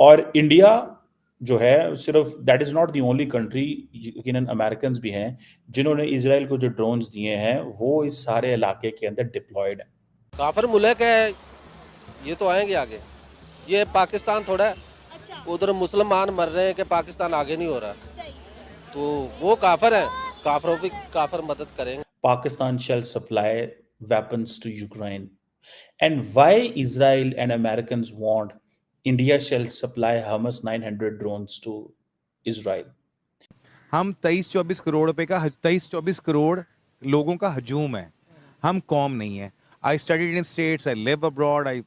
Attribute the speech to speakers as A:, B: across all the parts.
A: और इंडिया जो है सिर्फ that is not the only country, यकीनन अमेरिकन भी हैं जिन्होंने इजराइल को जो ड्रोन्स दिए हैं वो इस सारे इलाके के अंदर डिप्लॉयड है।
B: काफिर मुल्क है, ये तो आएंगे आगे। ये पाकिस्तान थोड़ा है,
C: अच्छा।
B: उधर मुसलमान मर रहे हैं कि पाकिस्तान आगे नहीं हो रहा, तो वो काफिर है, काफिरों की काफिर मदद करेंगे।
A: Pakistan shall supply weapons to Ukraine. And why Israel and Americans want India shall supply Hamas 900 drones to Israel?
D: हम 23-24 करोड़ रुपए का 23-24 करोड़ लोगों का हजूम है, हम कौम नहीं है। I studied in states, I live abroad, I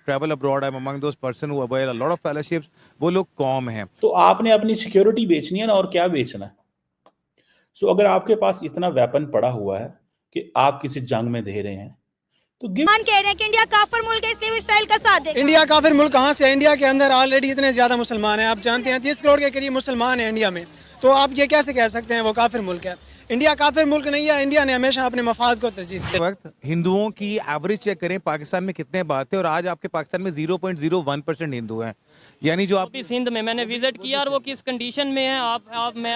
D: travel abroad, I'm among those person who avail a lot of fellowships. वो लोग कौम हैं।
A: तो आपने अपनी सिक्योरिटी बेचनी है ना, और क्या बेचना है। सो अगर आपके पास इतना वेपन पड़ा हुआ है कि आप किसी जंग में दे रहे हैं तो
C: मान कह रहे हैं कि इंडिया काफिर मुल्क है, इसलिए वो इसराइल का साथ देगा।
E: इंडिया काफिर मुल्क कहाँ से है? इंडिया के अंदर ऑलरेडी इतने ज्यादा मुसलमान हैं, आप जानते हैं 30 करोड़ के करीब मुसलमान हैं इंडिया में, तो आप ये कैसे कह सकते हैं वो काफिर मुल्क है? इंडिया काफिर मुल्क नहीं है। इंडिया ने हमेशा अपने मफाद को तरजीह दी।
D: वक्त हिंदुओं की एवरेज चेक करें पाकिस्तान में कितने बात है, और आज आपके पाकिस्तान में 0.01% हिंदू हैं, यानी जो आप
F: सिंध में मैंने विजिट किया और वो किस कंडीशन में है आपने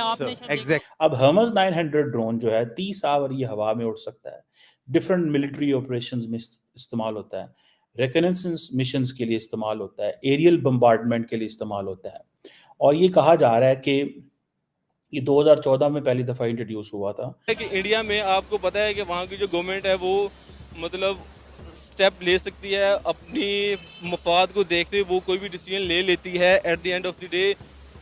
D: एग्जैक्ट।
A: अब हमस 900 ड्रोन जो है 30 आवर ये हवा में उड़ सकता है, डिफरेंट मिलिट्री ऑपरेशंस में इस्तेमाल होता है, रिकनेसेंस मिशंस के लिए इस्तेमाल होता है, एरियल बम्बार्डमेंट के लिए इस्तेमाल होता है। और ये कहा जा रहा है कि ये 2014 में पहली दफ़ा इंट्रोड्यूस हुआ था
G: कि इंडिया में आपको पता है कि वहाँ की जो गवर्नमेंट है वो मतलब स्टेप ले सकती है, अपनी मफाद को देखते हुए वो कोई भी डिसीजन ले लेती है। At the end of the day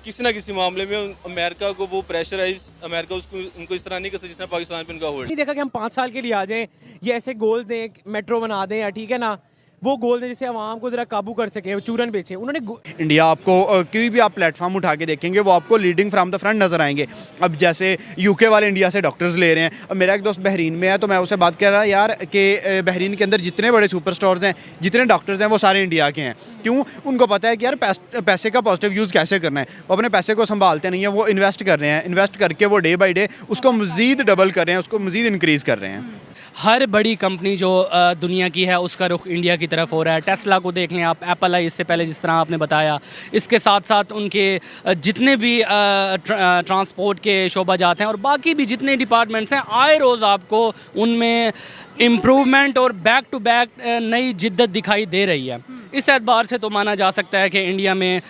G: किसी ना किसी मामले में अमेरिका को वो प्रेशराइज, अमेरिका उसको उनको इस तरह नहीं कर सकती जिसने पाकिस्तान पे उनका होल्ड
H: नहीं देखा कि हम 5 साल के लिए आ जाएं, ये ऐसे गोल दें, मेट्रो बना दें, या ठीक है ना, वो गोल दें जिससे आवाम को जरा काबू कर सके, चूरन बेचे। उन्होंने
I: इंडिया आपको कोई भी आप प्लेटफॉर्म उठा के देखेंगे वो आपको लीडिंग फ्रॉम द फ्रंट नजर आएंगे। अब जैसे यूके वाले इंडिया से डॉक्टर्स ले रहे हैं। अब मेरा एक दोस्त बहरीन में है, तो मैं उससे बात कर रहा यार कि बहरीन के अंदर जितने बड़े सुपर स्टोर्स हैं, जितने डॉक्टर्स हैं, वो सारे इंडिया के हैं। क्यों? उनको पता है कि यार पैसे का पॉजिटिव यूज़ कैसे करना है। वो अपने पैसे को संभालते नहीं है, वो इन्वेस्ट कर रहे हैं, इन्वेस्ट करके वो डे बाई डे उसको मज़ीद डबल कर रहे हैं, उसको मज़ीद इंक्रीज़ कर रहे हैं।
F: हर बड़ी कंपनी जो दुनिया की है उसका रुख इंडिया की तरफ हो रहा है। टेस्ला को देख लें आप, एप्पल है इससे पहले जिस तरह आपने बताया, इसके साथ साथ उनके जितने भी ट्रांसपोर्ट के शोबा जाते हैं और बाकी भी जितने डिपार्टमेंट्स हैं, आए रोज़ आपको उनमें इम्प्रूवमेंट और बैक टू बैक नई जिद्दत दिखाई दे रही है। इस एतबार से तो माना जा सकता है कि इंडिया में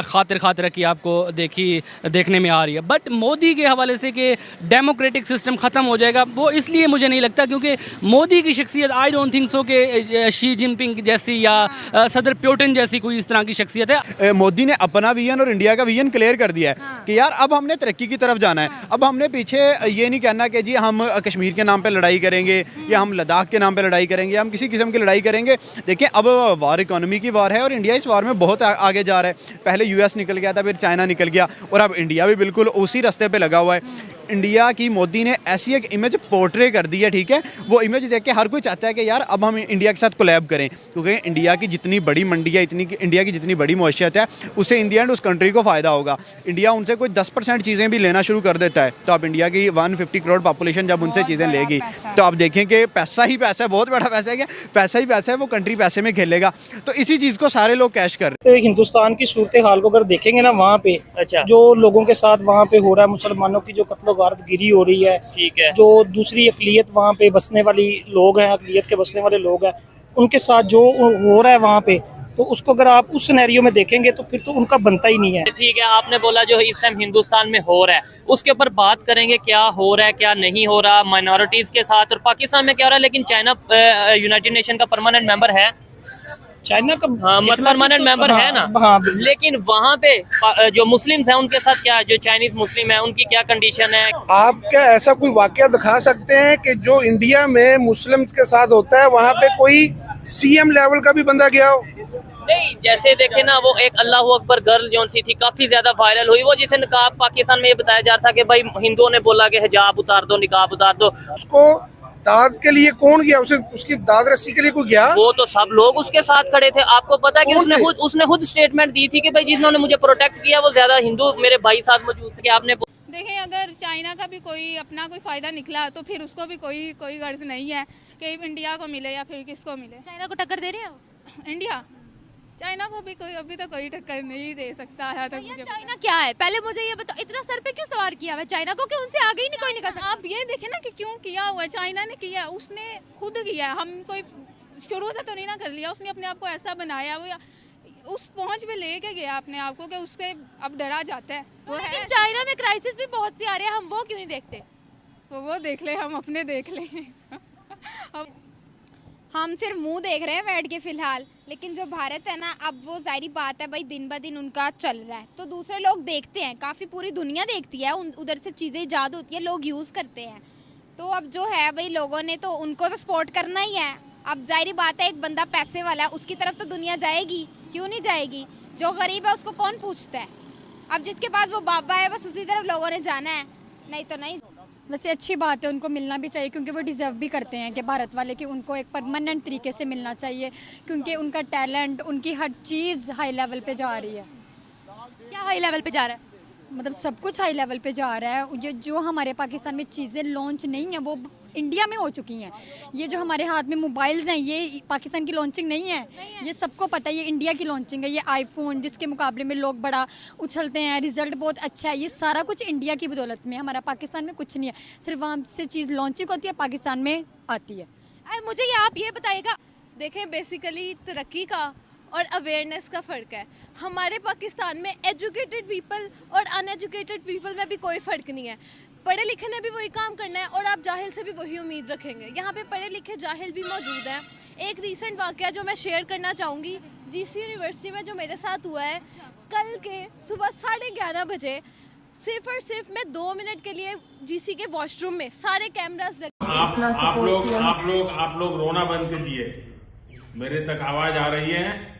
F: खातिर रखी आपको देखने में आ रही है। बट मोदी के हवाले से कि डेमोक्रेटिक सिस्टम ख़त्म हो जाएगा, वो इसलिए मुझे नहीं लगता क्योंकि मोदी की शख्सियत आई डोंट थिंक सो कि शी जिनपिंग जैसी या सदर पुतिन जैसी कोई इस तरह की शख्सियत है।
I: मोदी ने अपना विजन और इंडिया का विजन क्लियर कर दिया है कि यार अब हमने तरक्की की तरफ जाना है। अब हमने पीछे ये नहीं कहना कि जी हम कश्मीर के नाम पर लड़ाई करेंगे या हम लद्दाख के नाम पे लड़ाई करेंगे, हम किसी किस्म की लड़ाई करेंगे। देखिए अब वार इकोनॉमी की वार है और इंडिया इस वार में बहुत आगे जा रहा है। पहले यूएस निकल गया था, फिर चाइना निकल गया और अब इंडिया भी बिल्कुल उसी रास्ते पे लगा हुआ है। इंडिया की मोदी ने ऐसी एक इमेज पोर्ट्रे कर दी है, ठीक है, वो इमेज देख के हर कोई चाहता है कि यार अब हम इंडिया के साथ कोलैब करें, क्योंकि इंडिया की जितनी बड़ी मंडी है, इंडिया की जितनी बड़ी मौशियत है, उससे इन दी एंड उस कंट्री को फ़ायदा होगा। इंडिया उनसे कोई 10% चीज़ें भी लेना शुरू कर देता है, तो आप इंडिया की 150 करोड़ पॉपुलेशन जब उनसे चीज़ें लेगी तो आप देखें कि पैसा ही पैसा है, बहुत बड़ा पैसा है, क्या पैसा ही पैसा है, वो कंट्री पैसे में खेलेगा। तो इसी चीज़ को सारे लोग कैश कर रहे हैं।
J: हिंदुस्तान की सूरत हाल को अगर देखेंगे ना, वहाँ पे जो लोगों के साथ वहाँ पे हो रहा है, मुसलमानों की जो कत्लो गारत गिरी हो रही है, ठीक है, जो दूसरी अकलियत वहाँ पे बसने वाली लोग हैं, अकलियत के बसने वाले लोग हैं, उनके साथ जो हो रहा है वहाँ पे, तो उसको अगर आप उस सिनेरियो में देखेंगे तो फिर तो उनका बनता ही नहीं है। ठीक है, आपने बोला जो इस टाइम हिंदुस्तान में हो रहा है उसके ऊपर बात करेंगे, क्या हो रहा है क्या नहीं हो रहा माइनॉरिटीज के साथ, और पाकिस्तान में क्या हो रहा है। लेकिन चाइना यूनाइटेड नेशन का परमानेंट मेंबर है, चाइना का परमानेंट मेंबर है ना, हाँ, लेकिन वहाँ पे जो मुस्लिम्स हैं उनके साथ क्या, जो चाइनीज मुस्लिम है उनकी क्या कंडीशन है।
K: आप क्या ऐसा कोई वाकया दिखा सकते हैं कि जो इंडिया में मुस्लिम्स के साथ होता है वहाँ पे कोई सीएम लेवल का भी बंदा गया हो?
F: नहीं, जैसे देखे ना, वो एक अल्लाह अकबर गर्ल जो सी थी, काफी ज्यादा वायरल हुई, वो जिसे निकाब पाकिस्तान में ये बताया जा रहा था कि भाई हिंदुओं ने बोला कि हिजाब उतार दो, निकाब उतार दो।
K: उसको दाद के लिए कौन गया? उसकी दाद रस्सी के लिए कोई गया?
F: वो तो सब लोग उसके साथ खड़े थे। आपको पता है कि उसने खुद स्टेटमेंट दी थी कि भाई जिन्होंने मुझे प्रोटेक्ट किया वो ज्यादा हिंदू मेरे भाई साथ मौजूद थे। आपने
L: देखें, अगर चाइना का भी कोई अपना कोई फायदा निकला तो फिर उसको भी कोई गर्ज नहीं है कि इंडिया को मिले या फिर किसको मिले।
C: चाइना को टक्कर दे रहे हो?
L: इंडिया चाइना को भी कोई अभी तो कोई टक्कर नहीं दे सकता है। तो मुझे
C: चाइना क्या है, पहले मुझे ये बताओ, इतना सर पे क्यों सवार किया हुआ है चाइना को कि उनसे आगे ही नहीं कोई निकल सकता?
L: आप ये देखें ना कि क्यों किया हुआ है, चाइना ने किया, उसने खुद किया है, हम कोई शुरू से तो नहीं ना कर लिया, उसने अपने आप को ऐसा बनाया, वो उस पहुंच पे लेके गया अपने आप को कि उसके अब डरा जाता है वो है।
C: लेकिन चाइना में क्राइसिस भी बहुत सी आ रही है, हम वो क्यों नहीं देखते?
L: वो देख ले, हम अपने देख ले।
C: हम सिर्फ मुंह देख रहे हैं बैठ के फिलहाल, लेकिन जो भारत है ना, अब वो जाहिर बात है भाई, दिन ब दिन उनका चल रहा है, तो दूसरे लोग देखते हैं, काफ़ी पूरी दुनिया देखती है, उधर से चीज़ें ईजाद होती है, लोग यूज़ करते हैं। तो अब जो है भाई, लोगों ने तो उनको तो सपोर्ट करना ही है। अब जाहिर बात है, एक बंदा पैसे वाला है, उसकी तरफ तो दुनिया जाएगी, क्यों नहीं जाएगी? जो गरीब है उसको कौन पूछता है? अब जिसके पास वो बाबा है, बस उसी तरफ लोगों ने जाना है, नहीं तो नहीं।
M: वैसे अच्छी बात है, उनको मिलना भी चाहिए, क्योंकि वो डिज़र्व भी करते हैं कि भारत वाले, कि उनको एक परमानेंट तरीके से मिलना चाहिए, क्योंकि उनका टैलेंट, उनकी हर चीज़ हाई लेवल पे जा रही है।
C: क्या हाई लेवल पे जा रहा है?
M: मतलब सब कुछ हाई लेवल पे जा रहा है। जो हमारे पाकिस्तान में चीज़ें लॉन्च नहीं हैं, वो इंडिया में हो चुकी हैं। ये जो हमारे हाथ में मोबाइल्स हैं, ये पाकिस्तान की लॉन्चिंग नहीं है, ये सबको पता है, ये इंडिया की लॉन्चिंग है। ये आईफोन, जिसके मुकाबले में लोग बड़ा उछलते हैं, रिजल्ट बहुत अच्छा है, ये सारा कुछ इंडिया की बदौलत में। हमारा पाकिस्तान में कुछ नहीं है, सिर्फ वहाँ से चीज़ लॉन्चिंग होती है, पाकिस्तान में आती है।
C: मुझे ये आप ये बताइएगा,
N: देखें बेसिकली तरक्की का और अवेयरनेस का फ़र्क है। हमारे पाकिस्तान में एजुकेटेड पीपल और अनएजुकेटेड पीपल में भी कोई फ़र्क नहीं है। पढ़े लिखे ने भी वही काम करना है और आप जाहिल से भी वही उम्मीद रखेंगे। यहाँ पे पढ़े लिखे जाहिल भी मौजूद हैं। एक रीसेंट वाक़या जो मैं शेयर करना चाहूँगी, जीसी यूनिवर्सिटी में जो मेरे साथ हुआ है, कल के सुबह 11:30 बजे सिर्फ और सिर्फ मैं 2 मिनट के लिए जीसी के वॉशरूम में सारे कैमरास
O: आप लोग रोना बंद कीजिए, मेरे तक आवाज़ आ रही है।